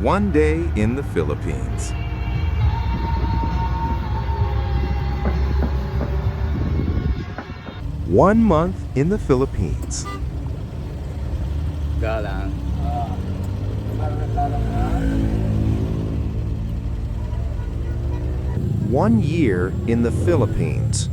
One day in the Philippines. One month in the Philippines. Galang. One year in the Philippines.